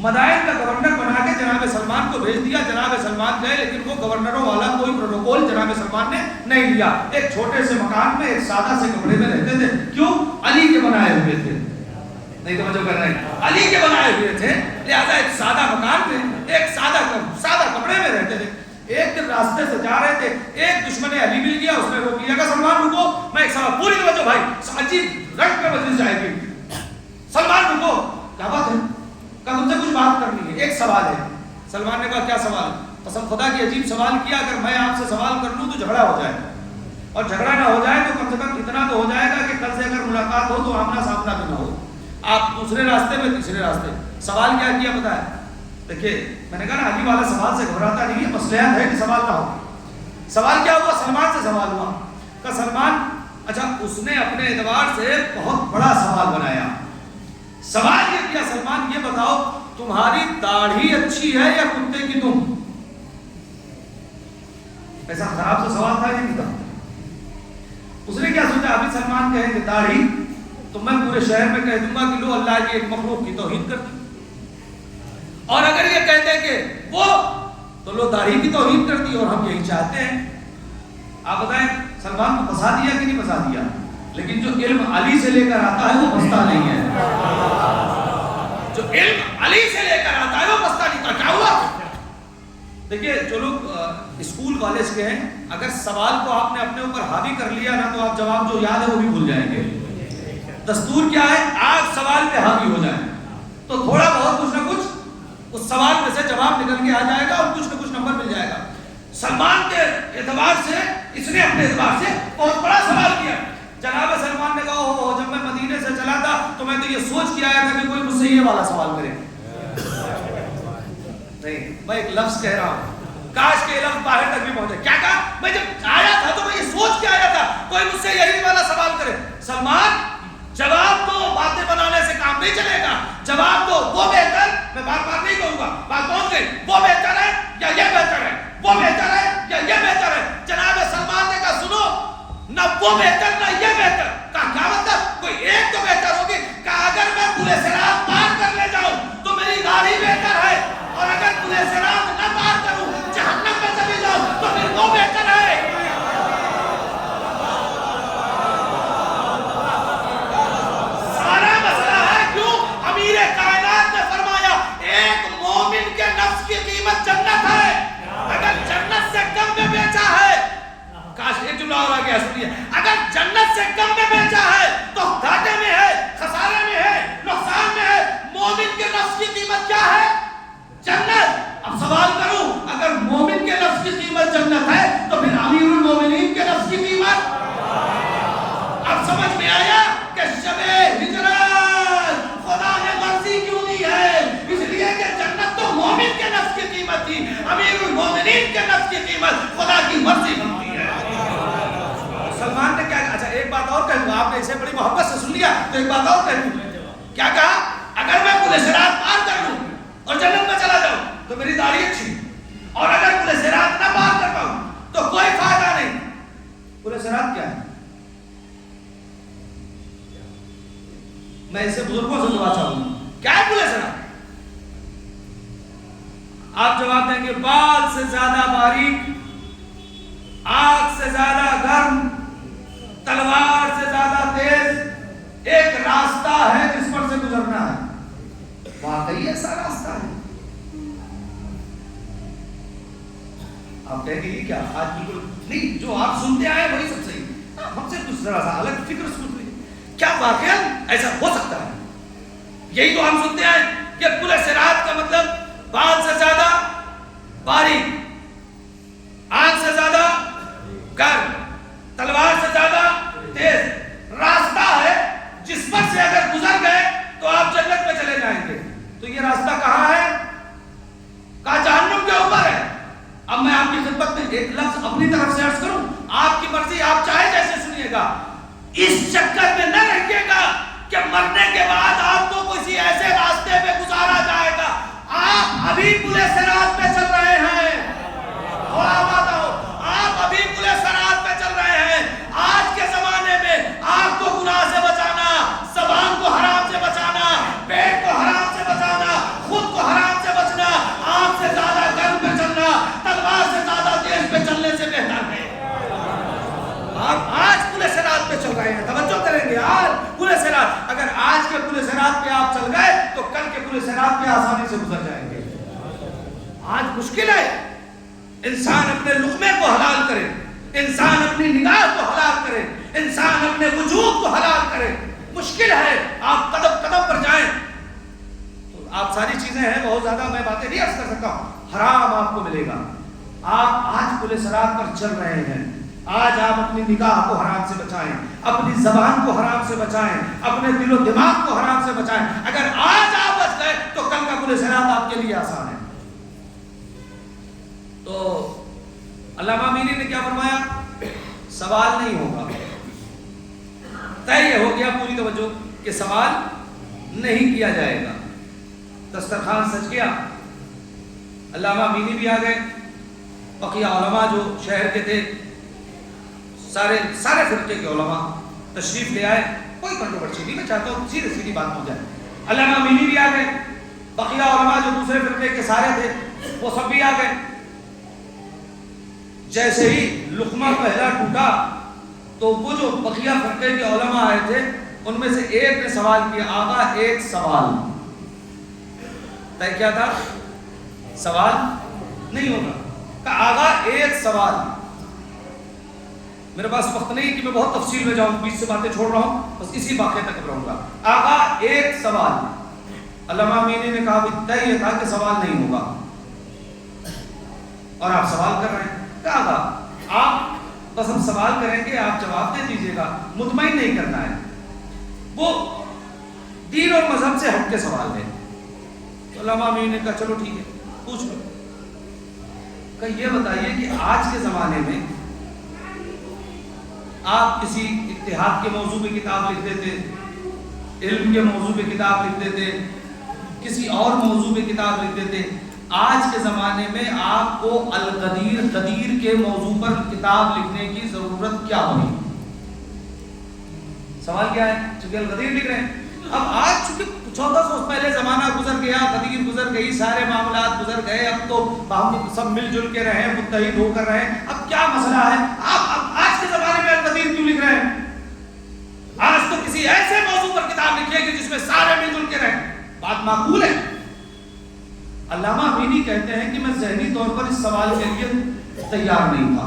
مدائن کا گورنر بنا کے جناب سلمان کو بھیج دیا. جناب سلمان گئے، لیکن وہ گورنروں والا کوئی پروٹوکول جناب سلمان نے نہیں لیا. ایک چھوٹے سے مکان میں ایک سادہ سے کمرے میں رہتے تھے. کیوں؟ علی کے بنائے ہوئے تھے. نہیں توجہ کر رہے ہیں، علی کے بنائے ہوئے تھے، لہذا ایک سادہ مکان میں ایک سادہ کمرے میں رہتے تھے. ایک دن راستے سے جا رہے تھے، ایک دشمن علی مل گیا. اس نے روک لیا کہ سلمان رکو، میں ایک سوال، پوری توجہ بھائی، عجیب رنگ میں مجلس جائے گی. سلمان رکو، کیا بات ہے؟ کہا تم سے کچھ بات کرنی ہے، ایک سوال ہے. سلمان نے کہا کیا سوال؟ قسم خدا کی عجیب سوال کیا، اگر میں آپ سے سوال کر لوں تو جھگڑا ہو جائے، اور جھگڑا نہ ہو جائے تو کم سے کم اتنا تو ہو جائے گا کہ کل سے اگر ملاقات ہو تو آمنا سامنا بھی نہ ہو. آپ دوسرے راستے میں تیسرے راستے. سوال کیا کیا پتا ہے؟ دیکھیے میں نے کہا نا علی والا سوال سے گھبراتا نہیں ہے، مصلحت ہے کہ سوال نہ ہو. سوال کیا ہوا؟ سلمان سے سوال ہوا. کہ سلمان، اچھا اس نے اپنے اعتبار سے بہت بڑا سوال بنایا. سوال یہ کیا، سلمان یہ بتاؤ تمہاری داڑھی اچھی ہے یا کتے کی تم؟ ایسا خراب سے سوال تھا یا نہیں تھا؟ اس نے کیا سوچا، ابھی سلمان کہیں کہ داڑھی تو میں پورے شہر میں کہہ دوں گا کہ لو اللہ کی ایک مخلوق کی توہین کر دی. اور اگر یہ کہتے ہیں کہ وہ تو لو داڑھی کی توہین کر دی، اور ہم یہی چاہتے ہیں. آپ بتائیں سلمان کو پھنسا دیا کہ نہیں پھنسا دیا؟ لیکن جو علم علی سے لے کر آتا ہے وہ پھنستا نہیں ہے. جو علم علی سے لے کر آتا ہے وہ پھنستا نہیں تھا. کیا ہوا؟ دیکھیے جو لوگ اسکول کالج کے ہیں، اگر سوال کو آپ نے اپنے اوپر حاوی کر لیا نا تو آپ جواب جو یاد ہے وہ بھی بھول جائیں گے. دستور کیا ہے؟ آپ سوال پہ حاوی ہو جائیں تو تھوڑا بہت کچھ نہ کچھ اس سوال میں سے جواب نکل کے آ جائے گا اور کچھ نہ کچھ نمبر مل جائے گا. سلمان کے اعتبار سے اس نے اپنے اعتبار سے بہت بڑا سوال کیا. جناب سلمان نے کہا جب میں مدینے سے چلا تھا تو میں تو یہ سوچ کے آیا تھا کہ کوئی مجھ سے یہ والا سوال کرے. نہیں، میں ایک لفظ کہہ رہا ہوں، کاش کے لفظ باہر تک بھی پہنچے. کیا کہا؟ میں جب آیا تھا تو میں یہ سوچ کے آیا تھا کوئی مجھ سے یہی والا سوال کرے. سلمان جواب تو باتیں بنانے سے کام نہیں چلے گا. جواب تو وہ بہتر، میں بار بار نہیں کہوں گا، بات پہنچ گئی، وہ بہتر ہے یا یہ بہتر ہے، وہ بہتر ہے یا یہ بہتر ہے. جناب سلمان نے کہا سنو، نہ وہ بہتر نہ یہ بہتر. کہا کیا مطلب؟ کوئی ایک تو بہتر ہوگی. کہا اگر میں پورے صراط پار کر لے جاؤں تو میری داڑھی بہتر ہے، اور اگر پورے صراط نہ پار کروں جہنم میں چلی جاؤں تو پھر وہ بہتر ہے. کائنات نے فرمایا ایک مومن کے نفس کی قیمت جنت ہے. اگر جنت سے کم میں بیچا ہے، کاش ایک جملہ اور آ گیا سنیے، اگر جنت سے کم میں بیچا ہے تو گھاٹے میں ہے، خسارے میں ہے، نقصان میں ہے. مومن کے نفس کی قیمت کیا ہے؟ جنت. اب سوال کروں، اگر مومن کے نفس کی قیمت جنت ہے تو پھر امیر المومنین کے نفس کی قیمت؟ اب سمجھ میں آیا کہ شب ہجرت خدا نے مرضی کیوں دی ہے؟ اس لیے کہ جنت تو مومن کے نفس کی قیمت تھی، امیر المومنین کے نفس کی قیمت خدا کی مرضی بنتی ہے. سلمان نے کیا کہا؟ اچھا ایک بات اور کہہ دوں، آپ نے اسے بڑی محبت سے سن لیا تو ایک بات اور کہہ دوں. کیا کہا؟ اگر میں پورے صراط پار کر لوں اور جنت میں چلا جاؤں تو میری داڑھی اچھی، اور اگر پورے صراط نہ پار کر پاؤں تو کوئی فائدہ نہیں. پورے صراط کیا ہے؟ میں اسے بزرگوں سے دعا چاہوں گا، کیا ہے پورے صراط؟ آپ جواب دیں گے بال سے زیادہ باریک، آگ سے زیادہ گرم، تلوار سے زیادہ تیز ایک راستہ ہے جس پر سے گزرنا ہے. واقعی ایسا راستہ ہے؟ آپ کہیں گے کیا آج بالکل نہیں، جو آپ سنتے آئے وہی سب صحیح، ہم سے کچھ ذرا سا الگ فکر سوچ رہی. کیا واقعا ایسا ہو سکتا ہے؟ یہی تو ہم سنتے ہیں کہ پورے صراط کا مطلب بال سے زیادہ باریک، آگ سے زیادہ گرم، تلوار سے زیادہ تیز راستہ ہے جس پر سے اگر گزر گئے تو آپ جنت میں چلے جائیں گے. تو یہ راستہ کہاں ہے؟ کہاں؟ جہنم کے اوپر ہے. اب میں آپ کی خدمت میں ایک لفظ اپنی طرف سے عرض کروں، آپ کی مرضی، آپ چاہے جیسے پل صراط پہ آسانی سے گزر جائیں گے. آج مشکل ہے انسان اپنے لقمے کو حلال کرے, انسان اپنی نگاہ کو حلال کرے, انسان اپنے وجود کو حلال کرے. مشکل ہے. آپ قدم قدم پر جائیں تو آپ ساری چیزیں ہیں, بہت زیادہ میں باتیں نہیں عرض کر سکتا ہوں. حرام آپ کو ملے گا. آپ آج پل صراط پر چل رہے ہیں, آج آپ اپنی نگاہ کو حرام سے بچائیں, اپنی زبان کو حرام سے بچائیں, اپنے دل و دماغ کو حرام سے بچائیں. اگر آج آپ بچ گئے تو کل کا پل صراط آپ کے لیے آسان ہے. تو علامہ امینی نے کیا فرمایا؟ سوال نہیں ہوگا. طے یہ ہو گیا, پوری توجہ, کہ سوال نہیں کیا جائے گا. دسترخوان سج گیا. علامہ امینی بھی آ گئے, بقیہ علماء جو شہر کے تھے سارے فرقے کے علماء تشریف لے آئے. کوئی کنٹروورسی نہیں, میں چاہتا ہوں سیدھی سیدھی بات ہو جائے. علامہ امینی بھی آ گئے, بقیہ علماء جو دوسرے فرقے کے سارے تھے وہ سب بھی آ گئے. جیسے ہی لقمہ پہلا ٹوٹا تو وہ جو بقیہ فرقے کے علماء آئے تھے ان میں سے ایک نے سوال کیا, آقا ایک سوال. طے کیا تھا؟ سوال نہیں ہوگا. کہا آقا ایک سوال. میرے پاس وقت نہیں کہ میں بہت تفصیل میں جاؤں, بیچ سے باتیں چھوڑ رہا ہوں, بس اسی واقعے تک رہوں گا. آقا ایک سوال. علامہ امینی نے کہا بھی طے یہ تھا کہ سوال نہیں ہوگا اور آپ سوال کر رہے ہیں. کہا آپ بس ہم سوال کریں گے, آپ جواب دے دیجئے گا, مطمئن نہیں کرنا ہے. وہ دین اور مذہب سے ہٹ کے سوال ہے. تو علامہ امینی نے کہا چلو ٹھیک ہے, پوچھ لو. کہ یہ بتائیے کہ آج کے زمانے میں آپ کسی اتحاد کے موضوع پہ کتاب لکھ دیتے, علم کے موضوع پہ کتاب لکھ دیتے, کسی اور موضوع پہ کتاب لکھ دیتے. آج کے زمانے میں آپ کو القدیر قدیر کے موضوع پر کتاب لکھنے کی ضرورت کیا ہوئی؟ سوال کیا ہے؟ چونکہ القدیر لکھ رہے ہیں. اب آج چونکہ 1400 پہلے زمانہ گزر گیا, قدیر گزر گئی, سارے معاملات گزر گئے, اب تو ہم سب مل جل کے رہیں, متحد ہو کر رہیں. اب کیا مسئلہ ہے؟ آپ آج کے زمانے میں القدیر کیوں لکھ رہے ہیں؟ آج تو کسی ایسے موضوع پر کتاب لکھیے کہ جس میں سارے مل جل کے رہیں. بات معقول ہے. علامہ امینی کہتے ہیں کہ میں ذہنی طور پر اس سوال کے لیے تیار نہیں تھا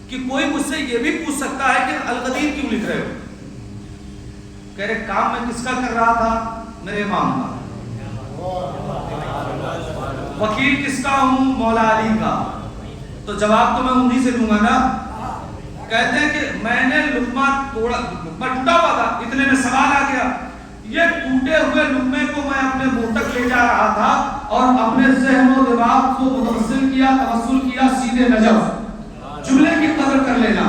کہ کوئی مجھ سے یہ بھی پوچھ سکتا ہے کہ القدیر کیوں لکھ رہے ہو. کہہ رہے کام میں کس کا کر رہا تھا؟ میرے امام کا. وکیل کس کا ہوں؟ مولا علی کا. تو جواب تو میں انہی سے دوں گا نا. کہتے ہیں کہ میں نے لقمہ ٹوٹا ہوا تھا, اتنے میں سوال آ گیا. یہ ٹوٹے ہوئے لقمے کو میں اپنے منہ تک لے جا رہا تھا اور اپنے ذہن و دماغ کو متوسل کیا سیدھے نجف. جملے کی قدر کر لینا.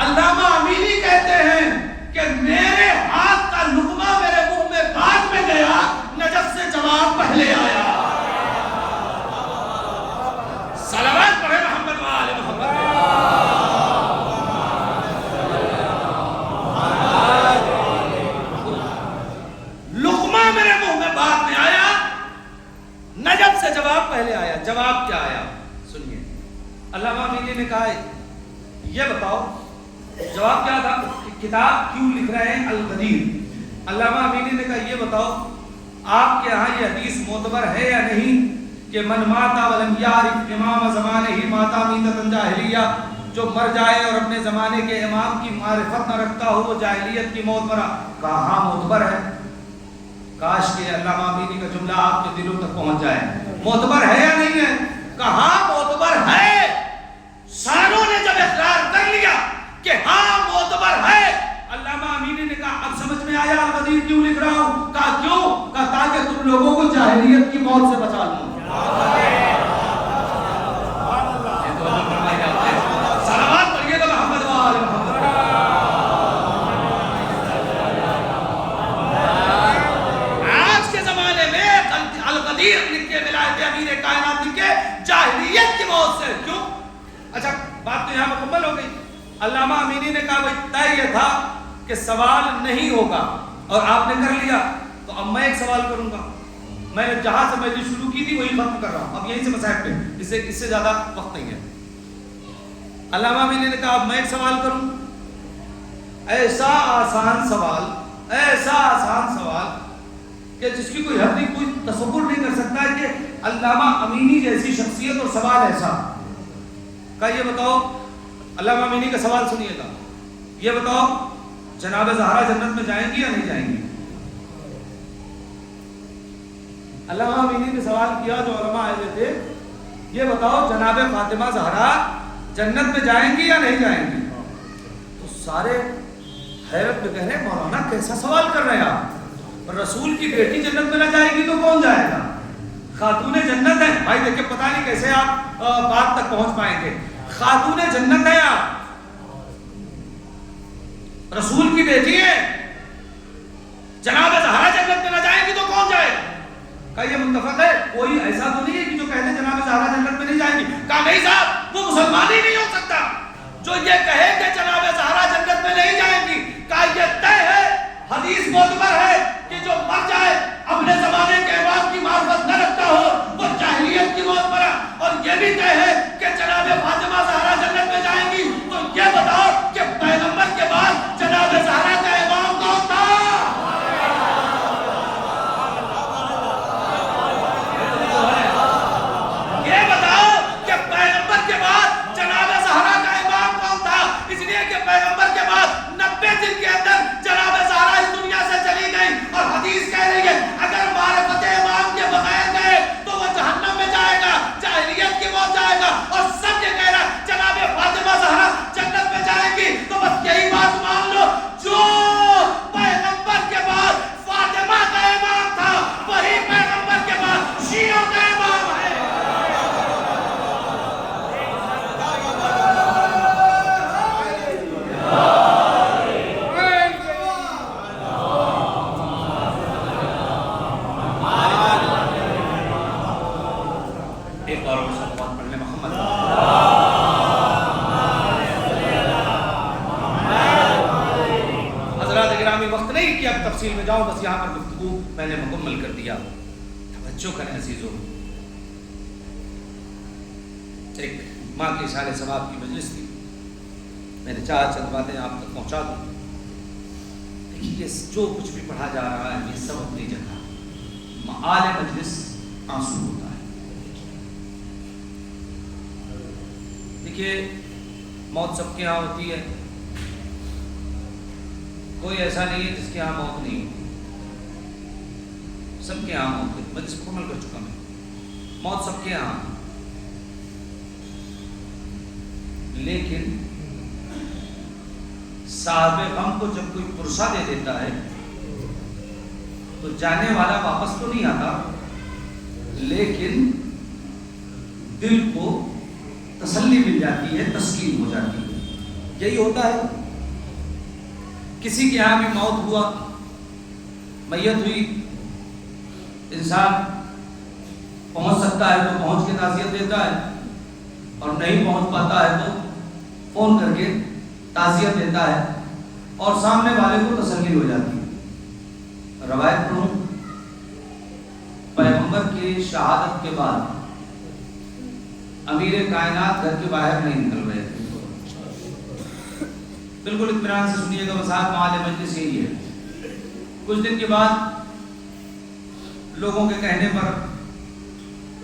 علامہ امینی کہتے ہیں کہ میرے ہاتھ کا لقمہ میرے منہ میں بعد میں گیا, نجف سے جواب پہلے آیا. صلوات پڑھے محمد و آل محمد. لقمہ میرے منہ میں بعد میں آیا, نجف سے جواب پہلے آیا. جواب کیا آیا سنیے. علامہ امینی نے کہا یہ بتاؤ جواب کیا تھا کہ کتاب کیوں لکھ رہے ہیں القدیر. علامہ امینی نے کہا یہ بتاؤ آپ کے ہاں یہ حدیث معتبر ہے یا نہیں کہ من ماتا ولم یعرف امام زمانے ہی ماتا میتۃ جاہلیہ, جو مر جائے اور اپنے زمانے کے امام کی معرفت نہ رکھتا ہو وہ جاہلیت کی موت مرا. کہا ہاں معتبر ہے. کاش کہ علامہ امینی کا جملہ آپ کے دلوں تک پہنچ جائے. معتبر ہے یا نہیں ہے؟ کہا معتبر ہے. ساروں نے جب اقرار کر لیا کہ ہاں معتبر ہے, علامہ امینی نے کہا اب سمجھ میں آیا القدیر کیوں لکھ رہا ہوں. کہا کیوں؟ کہا تاکہ تم لوگوں کو جاہلیت کی موت سے بچا لوں. صلوات پڑھیے گا محمد و آل محمد. آج کے زمانے میں القدیر لکھ کے ولایت امیر کائنات لکھ کے جاہلیت کی موت سے. کیوں؟ اچھا بات تو یہاں مکمل ہو گئی. علامہ امینی نے کہا بھائی طے یہ تھا کہ سوال نہیں ہوگا اور آپ نے کر لیا, تو اب میں ایک سوال کروں گا. میں نے جہاں سے مجلس شروع کی تھی وہی ختم کر رہا ہوں, اب یہیں سے مسائل پہ, اس سے زیادہ وقت نہیں ہے. علامہ امینی نے کہا اب میں ایک سوال کروں. ایسا آسان سوال کہ جس کی کوئی حد نہیں، کوئی تصور نہیں کر سکتا ہے کہ علامہ امینی جیسی شخصیت اور سوال ایسا کہ یہ بتاؤ، علامہ امینی کا سوال سنیے گا، یہ بتاؤ جناب زہرا جنت میں جائیں گی یا نہیں جائیں گی؟ علامہ امینی نے سوال کیا جو علماء آئے تھے، یہ بتاؤ جناب فاطمہ زہرا جنت میں جائیں گی یا نہیں جائیں گی؟ تو سارے حیرت میں کہہ رہے ہیں مولانا کیسا سوال کر رہے ہیں آپ، رسول کی بیٹی جنت میں نہ جائے گی تو کون جائے گا؟ خاتون جنت ہے بھائی، دیکھیں پتہ نہیں کیسے آپ بات تک پہنچ پائیں گے، خاتون جنت ہے آپ، رسول کی بیٹی ہے، جناب زہرا جنت میں نہ جائیں گی تو کون جائے گا؟ کہا یہ متفق ہے، کوئی ایسا تو نہیں ہے کہ جو کہتے جناب زہرا جنت میں نہیں جائیں گی؟ کہا نہیں صاحب، وہ مسلمان ہی نہیں ہو سکتا جو یہ کہے کہ جناب زہرا جنت میں نہیں جائیں گی۔ کہا یہ طے ہے، حدیث معتبر ہے کہ جو مر جائے اپنے زمانے کے امام کی معرفت نہ رکھتا ہو وہ جاہلیت کی موت مرا، اور یہ بھی طے ہے کہ جناب فاطمہ زہرا جنت میں جائیں گی۔ تو یہ بتاؤ کہ پیغمبر کے بعد جناب زہرا کا امام کون تھا؟ یہ بتاؤ کہ پیغمبر کے بعد جناب زہرا کا امام کون تھا؟ اس لیے کہ پیغمبر کے بعد 90 دن کے اندر جناب زہرا اس دنیا سے چلی گئی، اور حدیث کہہ رہی ہے اگر معرفت امام کے بغیر گئے تو وہ جہنم میں جائے گا، جاہلیت کی موت جائے گا، اور سب یہ کہہ رہا جناب فاطمہ زہرا جنت میں جائے گی۔ تو بس یہی بات مان لو، جو پیغمبر کے بعد فاطمہ کا امام تھا وہی پیغمبر کے بعد شیعوں کا امام ہے۔ ایک اور صلوات پڑھ لیں محمد۔ حضرات گرامی، وقت نہیں کہ اب تفصیل میں جاؤں، بس یہاں پر گفتگو میں نے مکمل کر دیا۔ توجہ کریں عزیزوں، ایک ماں کے اشارے ثواب کی مجلس تھی، میں نے چاہا چند باتیں آپ تک پہنچا دوں۔ دیکھیے جو کچھ بھی پڑھا جا رہا ہے یہ سب اپنی جگہ، مآل مجلس آنسو ہوتا ہے۔ دیکھیے موت سب کے ہاں ہوتی ہے، کوئی ایسا نہیں ہے جس کے ہاں موت نہیں ہوتی، سب کے ہاں موت ہے، میں اس کو عمل کر چکا میں، موت سب کے ہاں۔ لیکن صاحب غم کو جب کوئی پرسہ دے دیتا ہے تو جانے والا واپس تو نہیں آتا، لیکن دل کو تسلی مل جاتی ہے، تسکین ہو جاتی ہے۔ یہی ہوتا ہے، کسی کے یہاں بھی موت ہوا، میت ہوئی، انسان پہنچ سکتا ہے تو پہنچ کے تعزیت دیتا ہے، اور نہیں پہنچ پاتا ہے تو فون کر کے تعزیت دیتا ہے، اور سامنے والے کو تسلی ہو جاتی ہے۔ روایت پڑھوں، پیغمبر کی شہادت کے بعد امیر کائنات گھر کے باہر نہیں نکل رہے تھے، بالکل اطمینان سے سنیے گا، وسعت مآل مجلس یہی ہے۔ کچھ دن کے بعد لوگوں کے کہنے پر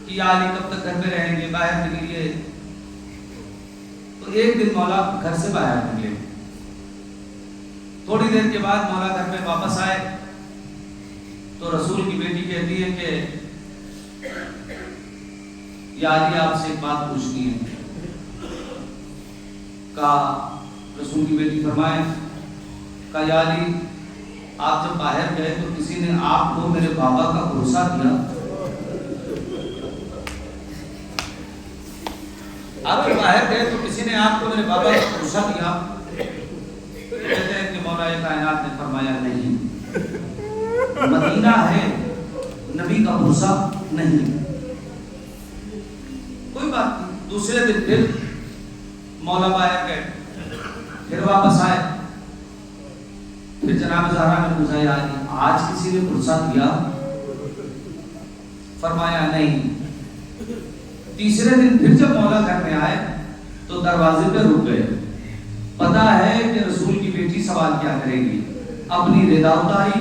کہ یا علی کب تک گھر میں رہیں گے، باہر نکلیے، تو ایک دن مولا گھر سے باہر نکلے۔ تھوڑی دیر کے بعد مولا گھر میں واپس آئے تو رسول کی بیٹی کہتی ہے کہ یا علی آپ سے ایک بات پوچھنی ہے۔ کہا، رسول کی بیٹی فرمائے، کہا یا علی آپ جب باہر گئے تو کسی نے آپ کو میرے بابا کا بھروسہ دیا؟ آپ جب باہر گئے تو کسی نے آپ کو میرے بابا کا بھروسہ دیا؟ کہتے ہیں کہ مولا کائنات نے فرمایا نہیں، مدینہ ہے، نبی کا بھروسہ نہیں۔ کوئی بات نہیں، دوسرے دن پھر مولا باہر گئے، پھر واپس آئے، پھر جناب زہرا نے پوچھا یا علی آج کسی نے بھروسہ دیا؟ فرمایا نہیں۔ تیسرے دن پھر جب مولا گھر میں آئے تو دروازے پہ رک گئے، پتا ہے کہ رسول کی بیٹی سوال کیا کرے گی، اپنی رضا اتاری،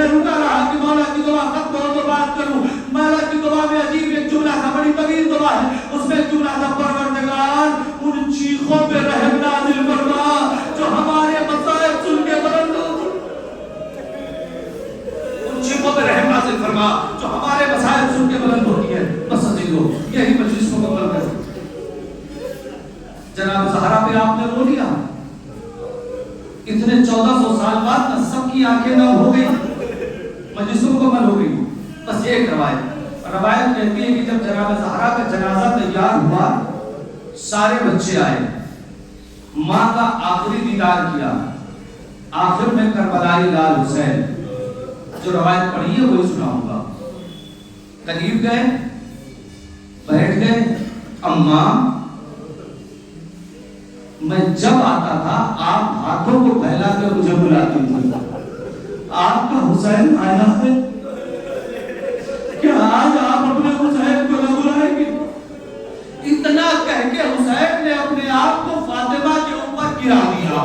میں رکا رہا کہ مولا کی دعا ختم ہو تو بات کروں. مولا کی دعا میں عجیب ایک جملہ تھا, بڑی طویل دعا ہے, اس میں ایک جملہ تھا, پروردگار ان چیخوں پہ رحم نازل فرما جو ہمارے مسائل سن کے بلند ہو, ان چیخوں پہ رحم نازل فرما جو ہمارے مسائل سن کے بلند ہوتی ہے. بس عزیزو یہی مجلس مکمل کر. جناب زہرا پہ آپ نے رو لیا, اتنے 1400 سال بعد نہ سب کی آنکھیں نم ہو گئی, مجلس مکمل ہو گئی. بس ایک روایت کہتی ہے کہ جب جناب زہرا کا جنازہ تیار ہوا, سارے بچے آئے, ماں کا آخری دیدار کیا, آخر میں کربلائی لال حسین, جو روایت پڑھی ہے وہی سناؤں گا. قریب گئے, بیٹھ گئے. اماں میں جب آتا تھا آپ ہاتھوں کو پھیلا کر مجھے بلاتی تھی, آپ کا حسین آیا ہے, کیا آج آپ اپنے حسین کو نہ بلائیں گے؟ اتنا کہہ کے حسین نے اپنے آپ کو فاطمہ کے اوپر گرا دیا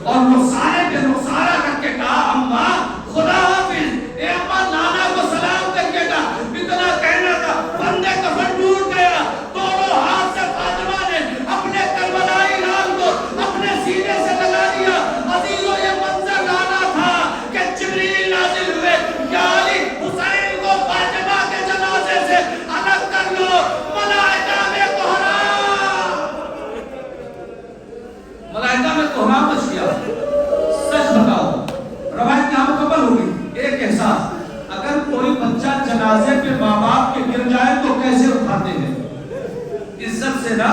اور رخسارے کے رخسارہ کر کے کہا, اماں خدا حافظ, اے اماں نانا کو سلام کر کے کہا. اتنا کہنا تھا, بندے کفن ٹوٹ گیا, دونوں ہاتھ سے فاطمہ نے اپنے کربلائی لال کو اپنے سینے سے لگا دیا. عزیزو یہ منظر لانا تھا کہ جبریل نازل ہوئے, یا علی حسین کو فاطمہ کے جنازے سے الگ کر لو. ملائکہ میں کوہرام مچ گیا. سچ بتاؤ, روایت یہاں مکمل ہو گئی. ایک احساس, اگر کوئی بچہ جنازے پہ ماں باپ کے گر جائے تو کیسے اٹھاتے ہیں؟ عزت سے نا,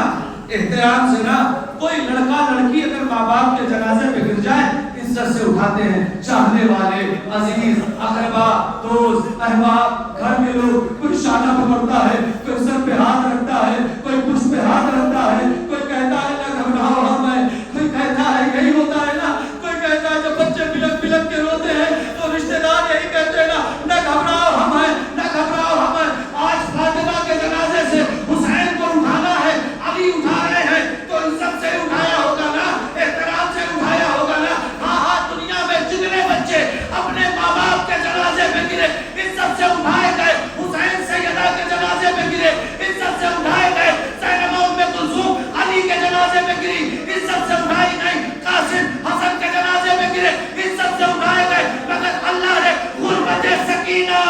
احترام سے نا. کوئی لڑکا لڑکی اگر ماں باپ کے جنازے پہ گر جائے عزت سے اٹھاتے ہیں. چاہنے والے, عزیز, اقربا, دوست, احباب, گھر کے لوگ, کوئی شانہ پکڑتا ہے, کوئی سر پہ ہاتھ رکھتا ہے, کوئی پشت پہ ہاتھ رکھتا ہے, کوئی کہتا ہے نہ گھبراؤ ہم ہیں, کوئی کہتا ہے یہی ہوتا ہے نا, کوئی کہتا ہے جب بچے بلک بلک کے روتے ہیں تو رشتہ دار یہی کہتے ہیں نا, نہ گھبراؤ ہم ہیں, نہ گھبراؤ ہم ہیں. آج فاطمہ کے جنازے سے حسین کو اٹھانا ہے, علی اٹھا رہے ہیں, تو عزت سے اٹھایا ہوگا نا, احترام سے اٹھایا ہوگا نا. ہاں ہاں, دنیا میں جتنے بچے اپنے ماں باپ کے جنازے پہ گرے عزت سے اٹھائے گئے. حسین سیدہ کے جنازے پہ گرے عزت سے اٹھائے گئے. زینب ام کلثوم علی کے جنازے پہ گری عزت سے اٹھائی گئی. قاسم حسن کے جنازے پہ گرے عزت سے اٹھائے گئے. مگر اللہ نے غربت سکینہ,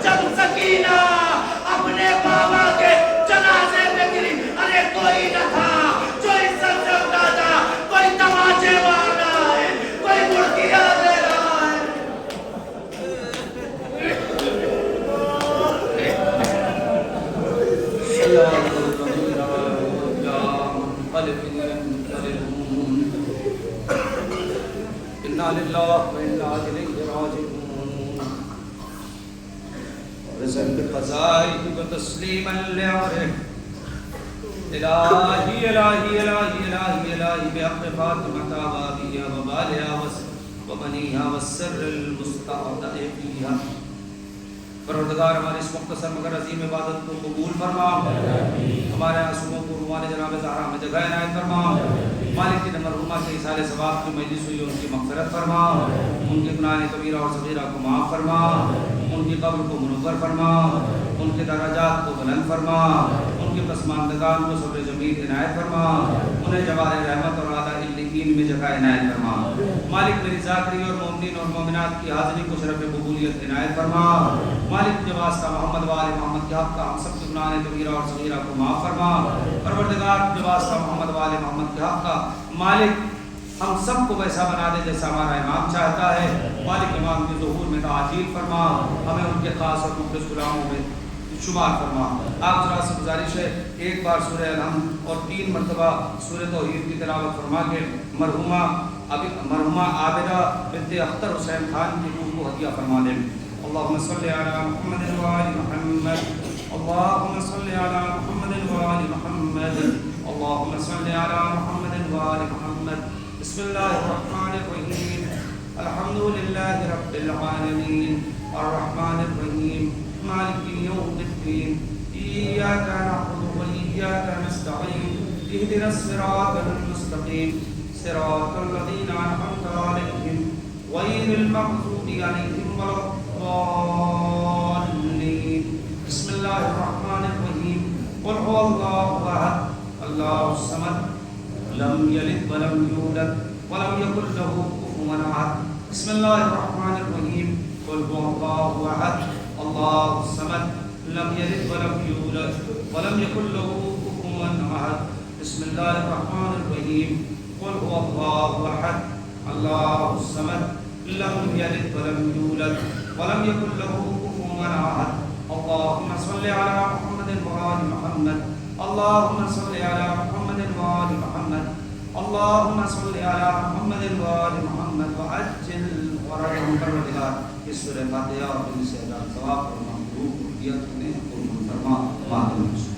جب سکینہ اپنے بابا کے جنازے پہ گری, ارے کوئی نہ تھا جو عزت سے اٹھاتا, کوئی تماچے مار رہا ہے, کوئی مڑکیاں دے رہا ہے. انا للہ و انا الیہ راجعون. رزق قضائه وتسلیما لامره. الہی الہی الہی الہی الہی بحق فاطمہ وابیہا وبالہا وبنیہا والسر المستودع فیہا. پروردگار ہماری اس مختصر مگر عظیم عبادت کو قبول فرما. ہمارے آنسوؤں کو روان جناب زہرا میں جگہ عنایت فرما. مالک کی مرحومہ کے اصال ثواب کی مجلس ہوئی, ان کی مغفرت فرما. ان کے گناہ کبیرہ اور صغیرہ کو معاف فرما. ان کی قبر کو منور فرما. ان کے درجات کو بلند فرما. ان کے پسماندگان کو صبر جمیل عنایت فرما. انہیں جوار رحمت اور اعلیٰ علیین میں جگہ عنایت فرما. مالک میری ذاکری اور مومنین اور مومنات کی حاضری کو شرف قبولیت عنایت فرما. مالک کے واسطہ محمد و آل محمد کے حق کا ہم سب کے گناہ کبیرہ اور صغیرہ کو معاف فرما. پروردگار کے واسطہ محمد و آل محمد کے حق کا مالک ہم سب کو ویسا بنا دے جیسا ہمارا امام چاہتا ہے. مالک امام کے ظہور میں تعجیل فرما. ہمیں ان کے خاص اور مخلص غلاموں میں شمار فرما. آپ ذرا سے گزارش ہے, ایک بار سورہ الحمد اور 3 مرتبہ سورہ توحید کی تلاوت فرما کے مرحومہ عابدہ بنت اختر حسین خان کی روح کو ہدیہ فرما دیں. اللهم صل على محمد وآل محمد. اللهم صل على محمد وآل محمد. اللهم صل على محمد وآل محمد. بسم الله الرحمن الرحيم. الحمد لله رب العالمين الرحمن الرحيم مالك يوم الدين. إياك نعبد وإياك نستعين. اهدنا الصراط المستقيم صراط الذين أنعمت عليهم غير المغضوب عليهم ولا الضالين. بسم الله الرحمن الرحيم. قل هو الله أحد الله الصمد لم يلد ولم يولد ولم يكن له كفوا أحد. بسم الله الرحمن الرحيم. قل هو الله أحد الله الصمد لم يلد ولم يولد ولم يكن له كفوا أحد. بسم الله الرحمن الرحيم. قل هو الله أحد الله الصمد لم يلد ولم يولد ولم يكن له كفوا أحد. اللهم صل على محمد وآل محمد. اللهم صل على محمد وآل محمد. اللهم صل على محمد وآل محمد وعجل فرجهم پروردگار. اس سورہ فاتحہ اور ان سے ثواب اور مغفرت کو دیا نے قبول فرما.